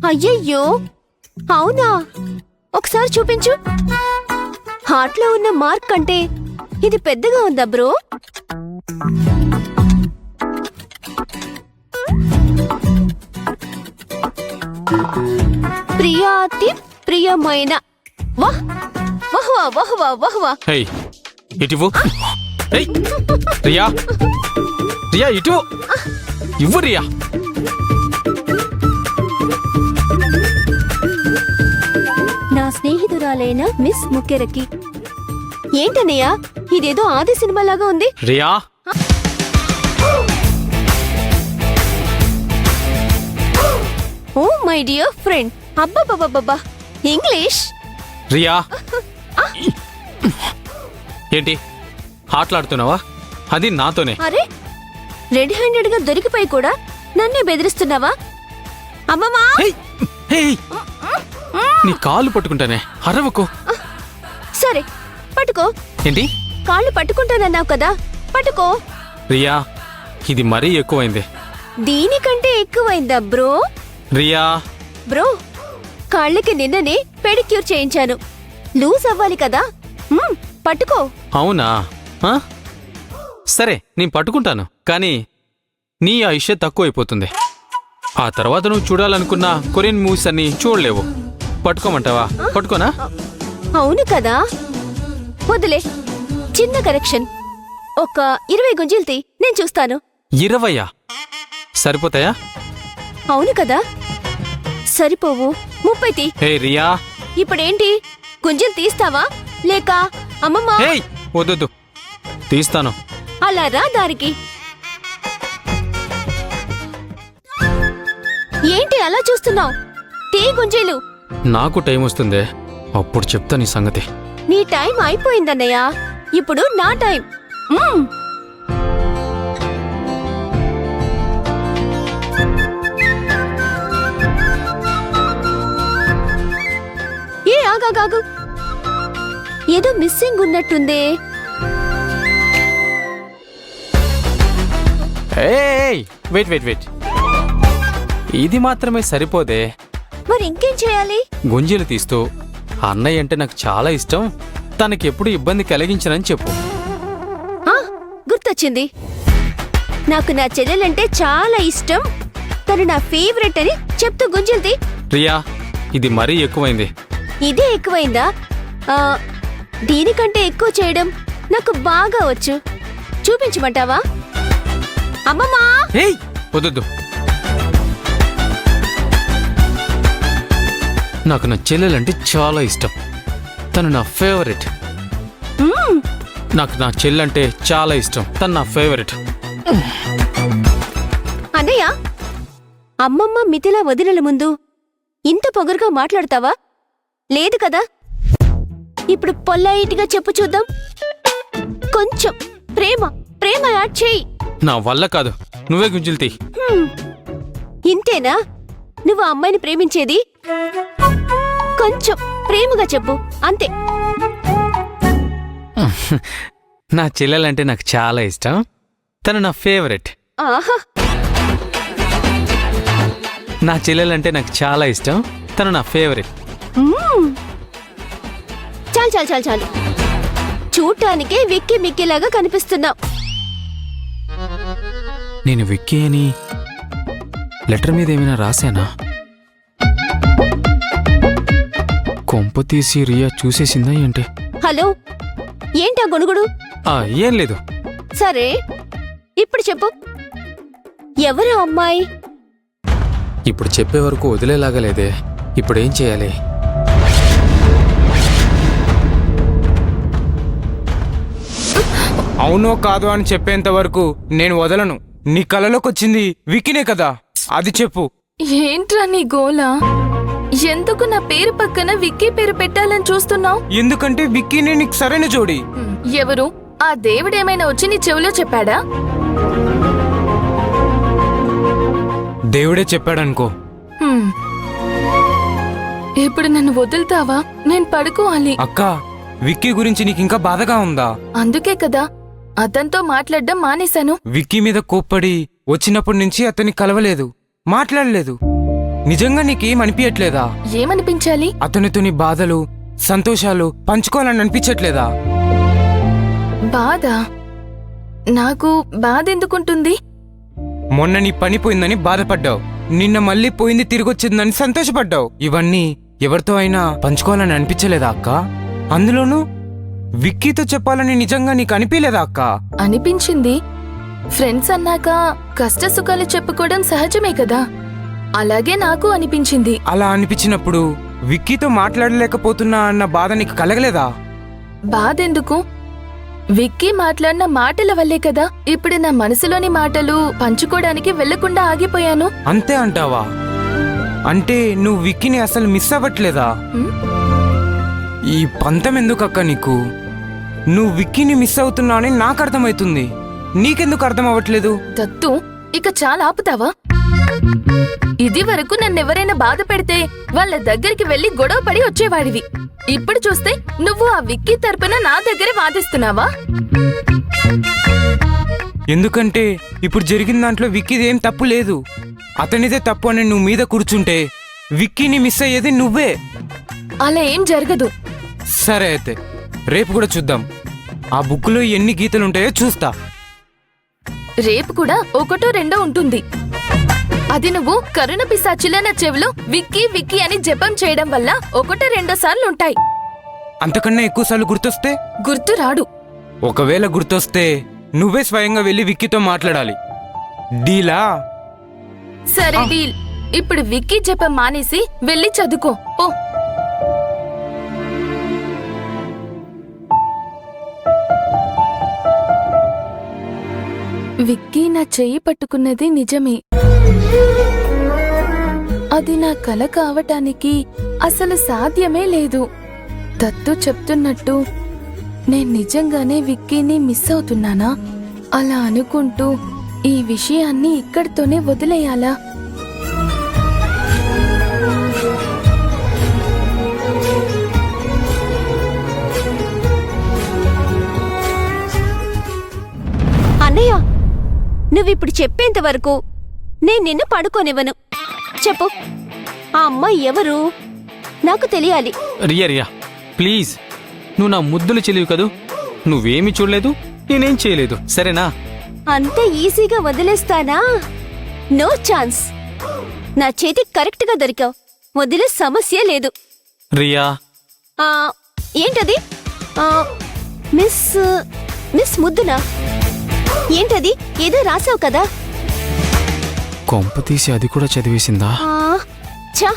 అయ్యయ్యో అవునా, ఒకసారి చూపించు. హార్ట్ లో ఉన్న మార్క్ కంటే ఇది పెద్దగా ఉందా బ్రో? ప్రియాతి ప్రియమైన వాహ్ వాహ్ వాహ్ వాహ్ వాహ్ వాహ్. హే ఇటువు. హే రియా, రియా ఇటు ఇవ్వు రియా. నా స్నేహితురాలైన మిస్ ముక్కెరకి. ఏంటన్నయ్య, ఇదేదో ఆది సినిమాలాగా ఉంది. Riya oh my dear friend. అబ్బబ్బబ్బబ్బా, ఇంగ్లీష్. రియా ఏంటి ఆటలాడుతున్నావా? అది నాతోనే. అరే, రెడ్ హ్యాండెడ్ గా దొరికిపోయి కూడా నన్నే బెదిరిస్తున్నావా? అమ్మమ్మా, హే నీ కాళ్ళు పట్టుకుంటానే, అరవకు. సరే పట్టుకో. ఏంటి? కాళ్ళు పట్టుకుంటానన్నావు కదా, పట్టుకో. రియా ఇది మరీ ఎక్కువైంది. దీనికంటే ఎక్కువైందా బ్రో? రియా బ్రో, కాళ్ళకి నిన్ననే పెడిక్యూర్ చేయించాను, లూజ్ అవ్వాలి కదా. పట్టుకో. అవునా? సరే నేను పట్టుకుంటాను, కానీ నీ ఆయుష్య తక్కువైపోతుంది. ఆ తర్వాత నువ్వు చూడాలనుకున్న కొరియన్ మూవీస్ అన్ని చూడలేవు. పట్టుకోమంటావా? పట్టుకోనా? అవును కదా, వదిలే. చిన్న కరెక్షన్, ఒక 20 గుంజీలు తీ, నేను చూస్తాను. 20 సరిపోతాయా? అవును కదా, సరిపోవు. 30 తీ. హే రియా, ఇప్పుడేంటి, గుంజీలు తీస్తావా లేక అమ్మమ్మా? హే వద్దు, తీస్తాను. అలా రా దారికి. ఏంటి అలా చూస్తున్నావు? తీ గుంజీలు. నాకు టైం వస్తుందే, అప్పుడు చెప్తా నీ సంగతి. నీ టైం అయిపోయిందన్నయ్య, ఇప్పుడు నా టైం. ఏ ఆగాగాగు, ఏదో మిస్సింగ్ ఉన్నట్టుందే. వెయిట్, ఇది మాత్రమే సరిపోదే. మరి ఇంకేం చేయాలి? గుంజీలు తీస్తూ అన్నయ్య అంటే నాకు చాలా ఇష్టం, తనకెప్పుడు ఇబ్బంది కలిగించనని చెప్పు. గుర్తొచ్చింది, నాకు నా చెల్లెలంటే చాలా ఇష్టం, తను నా ఫేవరెట్ అని చెప్తూ గుంజీలు తీ. రియా ఇది మరీ ఎక్కువైంది. ఇదే ఎక్కువైందా? దీనికంటే ఎక్కువ చేయడం నాకు బాగా వచ్చు, చూపించమంటావా? అమ్మమ్మా, వద్దు. నాకు నా చెల్లెలంటే చాలా ఇష్టం, తను నా ఫేవరెట్. నాకు నా చెల్లంటే చాలా ఇష్టం, తను నా ఫేవరెట్. అన్నయ్య, అమ్మమ్మ మిథిల వదినల ముందు ఇంత పొగరుగా మాట్లాడతావా? లేదు కదా. ఇప్పుడు పొల్లైట్గా చెప్పు చూద్దాం. కొంచెం ప్రేమ యాడ్ చేయి. నా వల్ల కాదు, నువ్వే గుంజులు తీ. ఇంతేనా నువ్వు ఆ అమ్మాయిని ప్రేమించేది? కొంచెం ప్రేమగా చెప్పు, అంతే. నా చెల్లెలంటే నాకు చాలా ఇష్టం, తను నా ఫేవరెట్. ఆహా, నా చెల్లెలంటే నాకు చాలా ఇష్టం, తను నా ఫేవరెట్. చాలు. చూడటానికే విక్కీ మిక్కీలాగా కనిపిస్తున్నావు. నేను విక్కీ అని లెటర్ మీద ఏమైనా రాశానా? కొంప తీసి రియా చూసేసిందా ఏంటి? హలో, ఏంటా గొనుగుడు? ఏం లేదు. సరే ఇప్పుడు చెప్పు, ఎవరు అమ్మాయి? ఇప్పుడు చెప్పే వరకు వదిలేలాగా లేదే, ఇప్పుడేం చేయాలి? అవునో కాదో అని చెప్పేంత వరకు నేను వదలను. నీ కలలోకొచ్చింది విక్కీనే కదా, అది చెప్పు. ఏంట్రా నీ గోలా? ఎందుకు నా పేరు పక్కన విక్కీ పేరు పెట్టాలని చూస్తున్నావు? ఎందుకంటే విక్కీనే నీకు సరైన జోడి. ఎవరు? ఆ దేవుడేమైనా వచ్చి నీ చెవిలో చెప్పాడా? దేవుడే చెప్పాడనుకో. ఇప్పుడు నన్ను వదులుతావా? నేను పడుకోవాలి. అక్క, విక్కీ గురించి నీకింకా బాధగా ఉందా? అందుకే కదా అతనితో మాట్లాడడం మానేశాను. విక్కీ మీద కోప్పడి వచ్చినప్పటి నుంచి అతన్ని కలవలేదు, మాట్లాడలేదు. నిజంగా నీకేం అనిపించట్లేదా? ఏమనిపించాలి? అతనితో నీ బాధలు సంతోషాలు పంచుకోవాలని అనిపించట్లేదా? బాధ? నాకు బాధ ఎందుకుంటుంది? మొన్న నీ పని పోయిందని బాధపడ్డావు, నిన్న మళ్ళీ పోయింది తిరిగొచ్చిందని సంతోషపడ్డావు. ఇవన్నీ ఎవరితో అయినా పంచుకోవాలని అనిపించలేదా అక్క? అందులోనూ విక్కీతో చెప్పాలని నిజంగా నీకు అనిపించలేదా అక్క? అనిపించింది. ఫ్రెండ్స్ అన్నాక కష్ట సుఖాలు చెప్పుకోవడం సహజమే కదా, అలాగే నాకు అనిపించింది. అలా అనిపించినప్పుడు విక్కీతో మాట్లాడలేకపోతున్నా అన్న బాధ నీకు కలగలేదా? బాధెందుకు? విక్కీ మాట్లాడిన మాటల వల్లే కదా ఇప్పుడు నా మనసులోని మాటలు పంచుకోవడానికి వెళ్లకుండా ఆగిపోయాను. అంతే అంటావా? అంటే నువ్వు విక్కీని అసలు మిస్ అవ్వట్లేదా? ఉమ్, ఈ పంతం ఎందుకక్క నీకు? నువ్వు విక్కీని మిస్ అవుతున్నావు అని నాకు అర్థమవుతుంది, నీకెందుకు అర్థం అవ్వట్లేదు? దత్తు, ఇక చాలా ఆపుతావా? ఇది వరకు నన్నెవరైనా బాధ పెడితే వాళ్ళ దగ్గరికి వెళ్లి గొడవ పడి వచ్చేవాడివి. ఇప్పుడు చూస్తే నువ్వు ఆ విక్కీ తరపున నా దగ్గరే వాదిస్తున్నావా? ఎందుకంటే ఇప్పుడు జరిగిన దాంట్లో విక్కీది ఏం తప్పు లేదు, అతనిదే తప్పు అని నువ్వు మీద కూర్చుంటే విక్కీని మిస్ అయ్యేది నువ్వే. అలా ఏం జరగదు. సరే అయితే రేపు కూడా చూద్దాం, ఆ బుక్కులో ఎన్ని గీతలుంటాయో చూస్తా. రేపు కూడా ఒకటో రెండో ఉంటుంది. అది నువ్వు కరుణ పిశాచిలా నా చెవిలో విక్కీ విక్కీ అని జపం చేయడం వల్ల ఒకటో రెండో సార్లు ఉంటాయి. అంతకన్నా ఎక్కువసార్లు గుర్తొస్తే? గుర్తు రాడు. ఒకవేళ గుర్తొస్తే నువ్వే స్వయంగా వెళ్ళి విక్కీతో మాట్లాడాలి. డీలా? సరే డీల్. ఇప్పుడు విక్కీ జపం మానేసి వెళ్ళి చదువుకో పో. విక్కీ నా చెయ్యి పట్టుకున్నది నిజమే. అది నా కల కావటానికి అసలు సాధ్యమే లేదు. దత్తు చెప్తున్నట్టు నేను నిజంగానే విక్కీని మిస్ అవుతున్నానా? అలా అనుకుంటూ ఈ విషయాన్ని ఇక్కడితోనే వదిలేయాలా? అన్నయ్య, నువ్విప్పుడు చెప్పేంత వరకు నేను నిన్ను పడుకోనివ్వను. చెప్పు, ఆ అమ్మాయి ఎవరు? నాకు తెలియాలి. రియా రియా ప్లీజ్, నువ్వు నా ముద్దులు చెల్లివి కదూ, నువ్వేమీ చూడలేదు, నేనేం చేయలేదు, సరేనా? అంత ఈజీగా వదిలేస్తానా? No chance. నా చేతికి కరెక్ట్గా దొరికావు, వదిలే సమస్య లేదు. రియా, ఆ, ఏంటది? ఆ, మిస్ మిస్ ముద్దునా? ఏంటది? ఏదో రాసావు కదా? కొంప తీసి అది కూడా చదివేసిందా? ఆ, ఛా,